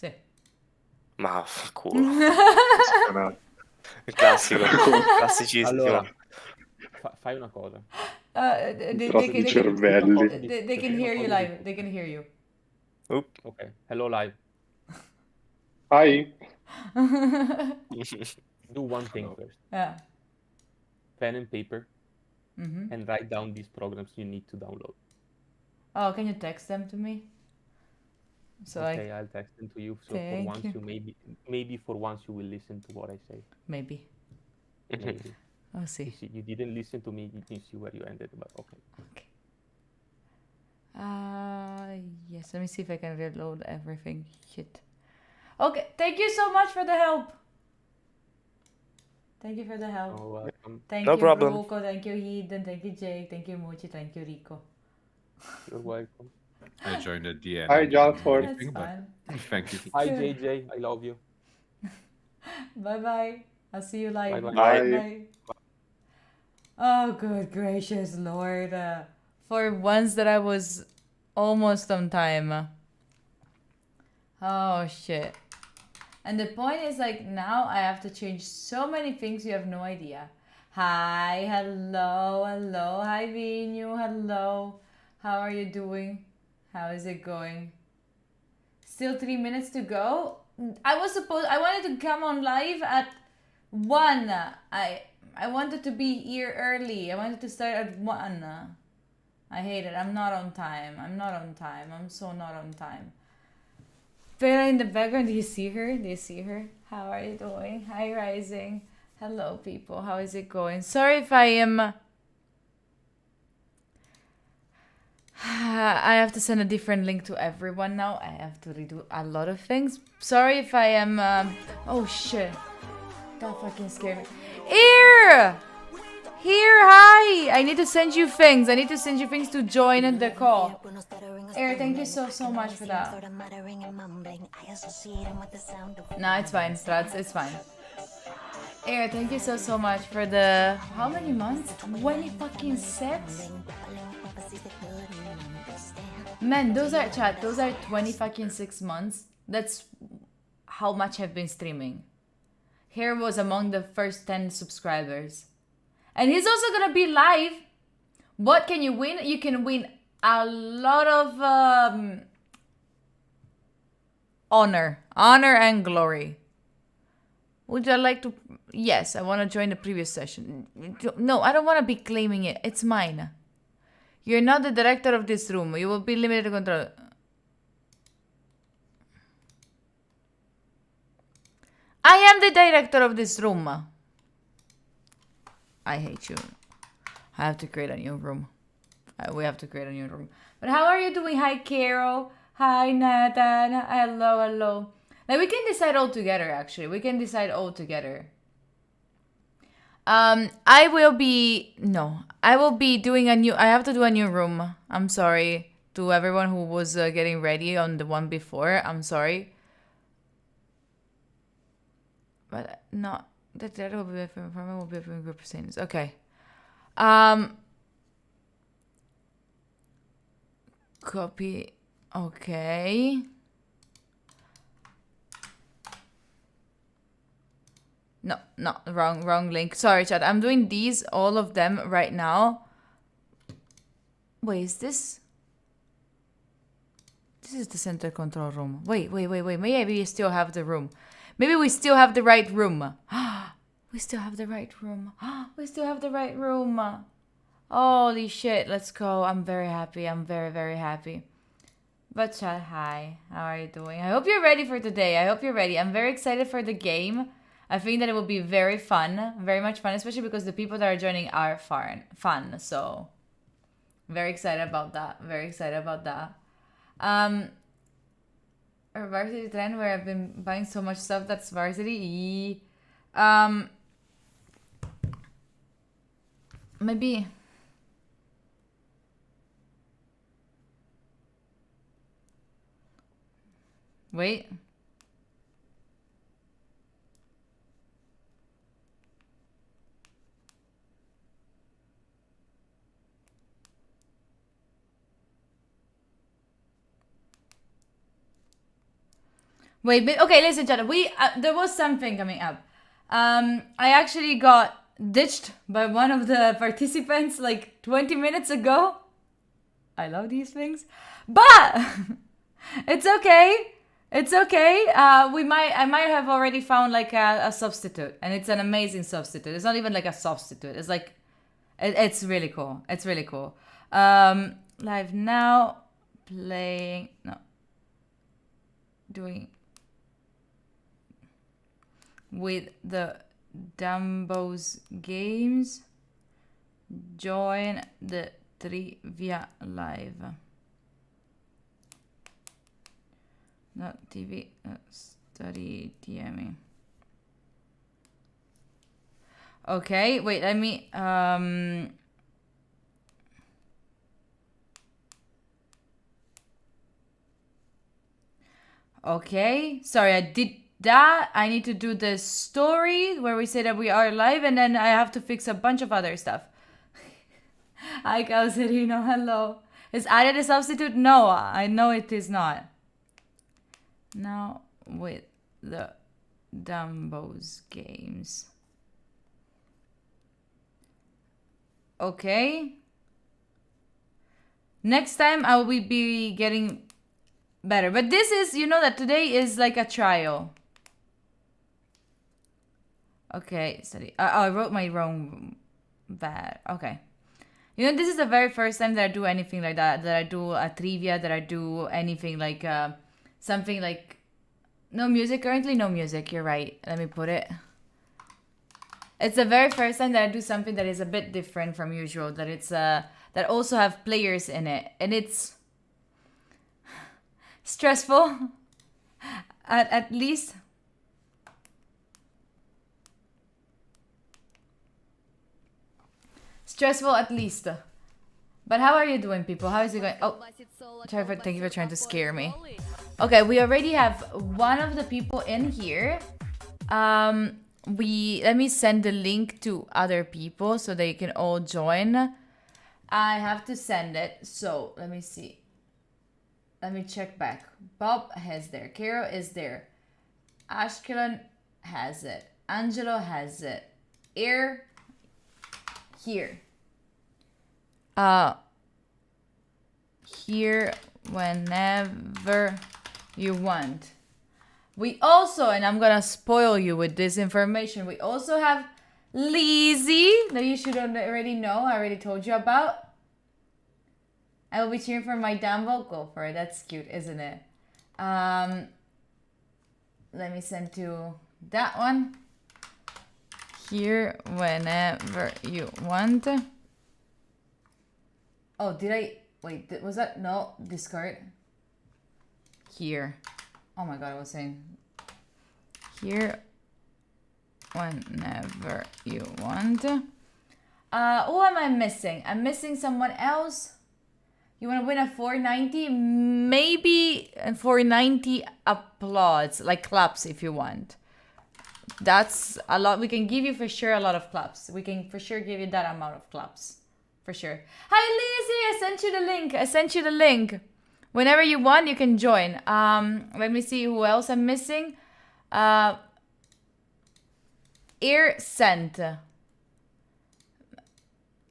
Sì. Ma culo. Scanale. Classico. Classicissimo. Allora, fai una cosa. Trote di cervelli. They can hear you live. They can hear you. Oop. Ok, hello live. Hai? Do one thing first. Yeah. Pen and paper. Mm-hmm. And write down these programs you need to download. Oh, can you text them to me? So Okay, I'll text them to you. So for Thank once you. you maybe for once you will listen to what I say. Maybe. Maybe. I'll see. You see, you didn't listen to me. You see where you ended, but okay. Okay. Yes. Let me see if I can reload everything. Shit. Okay. Thank you so much for the help. Thank you for the help. Oh, welcome. Thank No you, problem. Bruco. Thank you, Eden. Thank you, Jake. Thank you, Muchi. Thank you, Rico. You're welcome. I joined at the end. Hi, I didn't do Jalford. anything, That's but fine. thank you. Hi JJ, I love you. Bye-bye. I'll see you live. Bye-bye. Bye. Oh, good gracious Lord. For once that I was almost on time. Oh, shit. And the point is, like, now I have to change so many things you have no idea. Hi, hello, hello. Hi, Vinu, hello. How are you doing? How is it going? Still 3 minutes to go? I wanted to come on live at 1. I wanted to be here early. I wanted to start at 1. I hate it. I'm not on time. I'm so not on time. Vera in the background, do you see her? How are you doing? Hi, Rising. Hello, people. How is it going? Sorry if I am... I have to send a different link to everyone now. I have to redo a lot of things. Sorry if I am... Oh, shit. That fucking scared me. Here! Hi! I need to send you things. To join the call. Air, thank you so much for that. No, it's fine, Strats. It's fine. Air, thank you so much for the... How many months? 20 fucking 6? Man, those are 20 fucking 6 months. That's how much I've been streaming. Hair was among the first 10 subscribers. And he's also gonna be live. What can you win? You can win a lot of honor and glory. Would you like to? Yes, I want to join the previous session. No, I don't want to be claiming it. It's mine. You're not the director of this room. You will be limited to control. I am the director of this room. I hate you. I have to create a new room. We have to create a new room. But how are you doing? Hi, Carol. Hi, Nathan. Hello. Like, we can decide all together, actually. I will be doing a new... I have to do a new room. I'm sorry to everyone who was getting ready on the one before. I'm sorry. But not... That will be from group percentages. Okay. Copy. Okay. No, wrong link. Sorry, chat. I'm doing these, all of them right now. Wait, is this? This is the center control room. Wait. Maybe we still have the room. Maybe we still have the right room. We still have the right room. Holy shit, let's go. I'm very happy. I'm very, very happy. But chat, hi. How are you doing? I hope you're ready for today. I'm very excited for the game. I think that it will be very fun. Very much fun, especially because the people that are joining are fun. So, very excited about that. A varsity trend where I've been buying so much stuff that's varsity. Maybe. Wait. Wait, okay, listen, chat. There was something coming up. I actually got ditched by one of the participants like 20 minutes ago. I love these things, but it's okay. It's okay. I might have already found like a substitute, and it's an amazing substitute. It's not even like a substitute. It's like, it's really cool. It's really cool. Live now, playing, no, doing with the Dumbo's games. Join the trivia live. Not TV, study DMing. Okay, wait, let me, okay, sorry, I did that. I need to do the story where we say that we are live, and then I have to fix a bunch of other stuff. Hi, Causerino, hello. Is added a substitute? No, I know it is not. Now with the Dumbo's games. Okay. Next time I will be getting better. But this is, you know that today is like a trial. Okay, study. I wrote my wrong bad. Okay. You know, this is the very first time that I do anything like that. That I do a trivia, that I do anything like something like, no music currently, no music, you're right. Let me put it. It's the very first time that I do something that is a bit different from usual, that it's that also have players in it, and it's stressful at least. Stressful at least. But how are you doing, people? How is it going? Oh, thank you for trying to scare me. Okay, we already have one of the people in here. Let me send the link to other people so they can all join. I have to send it, so let me see. Let me check back. Bob has there. Karo is there. Ashkelon has it. Angelo has it. Air here. Here whenever you want. We also, and I'm gonna spoil you with this information, we also have Lizzie, that you should already know, I already told you about. I will be cheering for my damn vocal for it. That's cute, isn't it? Let me send to that one. Here whenever you want. Oh, did I? Wait, was that? No, discard. Here. Oh my god, I was saying. Here whenever you want. Who am I missing? I'm missing someone else. You want to win a 490? Maybe 490 applause, like claps if you want. That's a lot. We can give you for sure a lot of claps. We can for sure give you that amount of claps. For sure. Hi, Lizzie. I sent you the link. I sent you the link. Whenever you want, you can join. Let me see who else I'm missing. Air sent.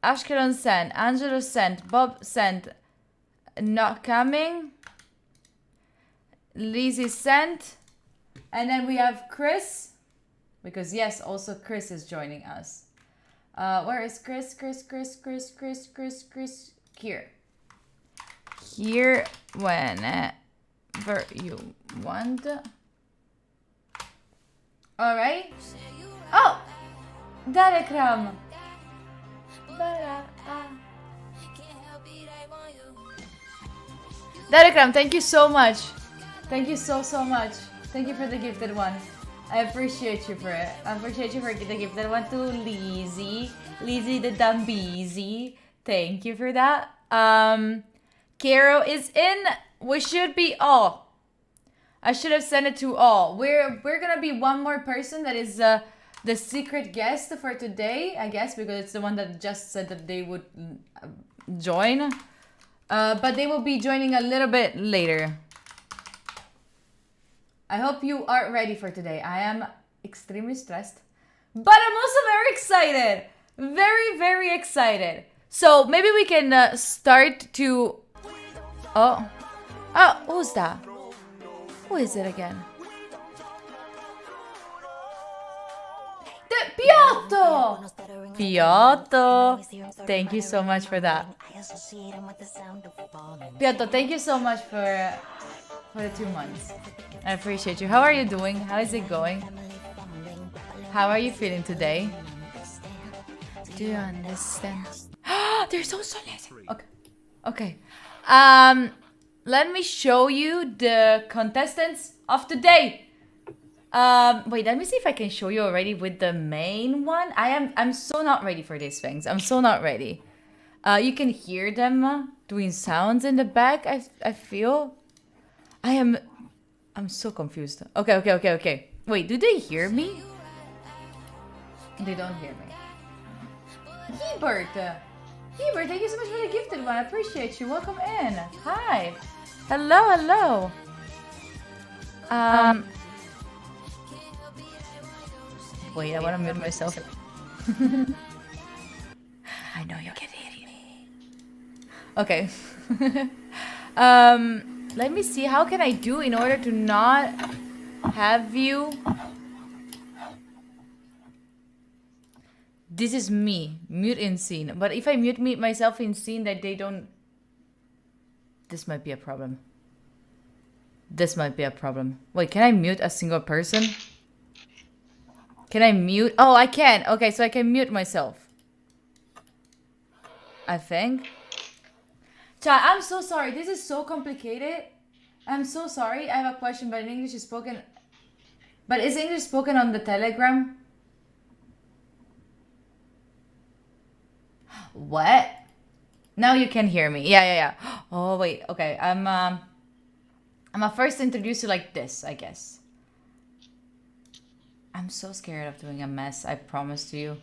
Ashkelon sent. Angelo sent. Bob sent. Not coming. Lizzie sent. And then we have Chris. Because yes, also Chris is joining us. Where is Chris? Chris. Here. Here whenever you want. Alright. Oh! Darekram! Darekram, thank you so much. Thank you so much. Thank you for the gifted one. I appreciate you for it. I appreciate you for the gifted one to Lizzie. Lizzie the Dumbeezy. Thank you for that. Karo is in. We should be all. I should have sent it to all. We're gonna be one more person that is the secret guest for today, I guess, because it's the one that just said that they would join. But they will be joining a little bit later. I hope you are ready for today. I am extremely stressed, but I'm also very excited. Very, very excited. So maybe we can start to... Oh. Oh, who's that? Who is it again? Piotto! Piotto! Thank you so much for that. Piotto, thank you so much for the 2 months. I appreciate you. How are you doing? How is it going? How are you feeling today? Do you understand? There's also less. Okay. Okay. Let me show you the contestants of today. Wait, let me see if I can show you already with the main one. I'm so not ready for these things. I'm so not ready. You can hear them doing sounds in the back, I feel. I'm so confused. Okay. Wait, do they hear me? They don't hear me. Hebert! Hebert, thank you so much for the gifted one. I appreciate you. Welcome in. Hi. Hello. Wait, I want to mute myself. I know you can hear me. Okay. Let me see. How can I do in order to not have you... This is me. Mute in scene. But if I mute myself in scene that they don't... This might be a problem. This might be a problem. Wait, can I mute a single person? Can I mute? Oh, I can. Okay, so I can mute myself. I think. Chat, I'm so sorry. This is so complicated. I'm so sorry. I have a question, but in English is spoken. But is English spoken on the Telegram? What? Now you can hear me. Yeah. Oh, wait. Okay. I'm gonna first introduce you like this, I guess. I'm so scared of doing a mess, I promise to you.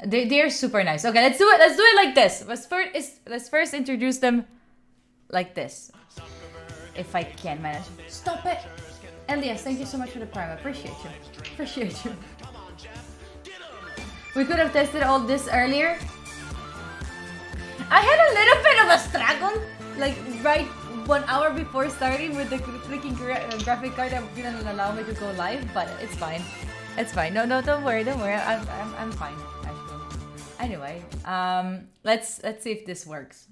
They're super nice. Okay, let's do it. Let's do it like this. Let's first introduce them like this. If I can manage. Stop it. Elias, thank you so much for the prime. I appreciate you. Appreciate you. We could have tested all this earlier. I had a little bit of a struggle, like right 1 hour before starting with the freaking graphic card that didn't allow me to go live, but it's fine. It's fine. No, don't worry. I'm fine. Actually. Anyway, let's see if this works.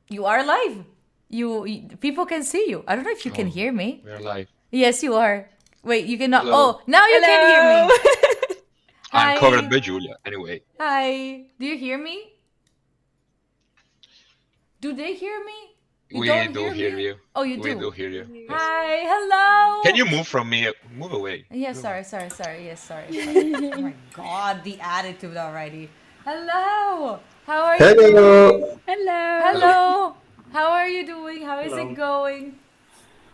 You are live. You people can see you. I don't know if you can hear me. We're live. Yes, you are. Wait, you cannot. Hello. Oh, now you can hear me. Hi. I'm covered by Julia, anyway. Hi. Do you hear me? Do they hear me? We do hear you. Oh, you do? We do hear you. Yes. Hi, hello. Can you move from me? Move away. Yeah, sorry. Yes, sorry. Oh my god, the attitude already. Hello. How are you? Hello. How are you doing? How is it going?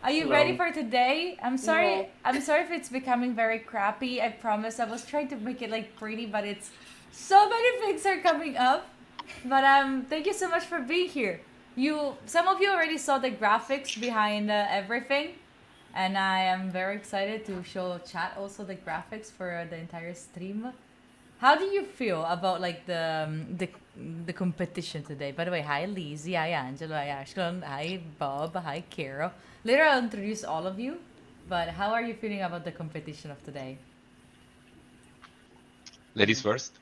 Are you ready for today? I'm sorry. No. I'm sorry if it's becoming very crappy. I promise. I was trying to make it like pretty, but it's so many things are coming up. But thank you so much for being here. Some of you already saw the graphics behind everything, and I am very excited to show chat also the graphics for the entire stream. How do you feel about like the competition today? By the way, hi Lizzie, hi Angelo, hi Ashton, hi Bob, hi Kara. Later I'll introduce all of you. But how are you feeling about the competition of today? Ladies first.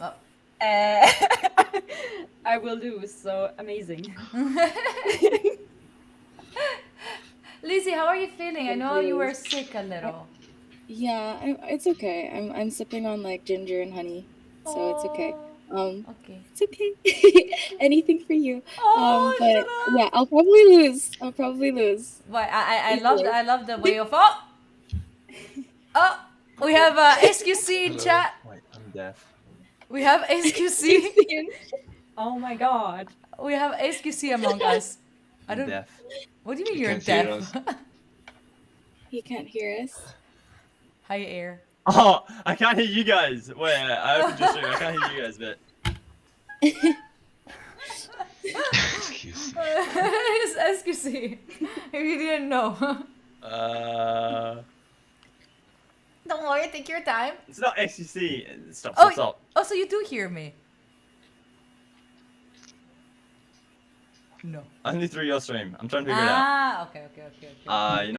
Well, I will lose, so amazing. Lizzie, how are you feeling? I know you were sick a little. Yeah, it's okay. I'm sipping on like ginger and honey, so it's okay. Okay. It's okay. Anything for you. Oh, But shut up. yeah, I'll probably lose. But I love the way of we have SQC in chat. Wait, I'm deaf. We have SQC. Oh my god. We have SQC among us. I I'm don't. deaf. What do you mean You you're can't hear deaf? He can't hear us. Hi, Air. Oh, I can't hear you guys. Wait, I can just show you. I can't hear you guys, but Excuse. It's SQC. If you didn't know. Don't worry, take your time. It's not XCC. Stop, Oh, stop, stop. Oh, so you do hear me? No. Only through your stream. I'm trying to figure it out. Okay. You know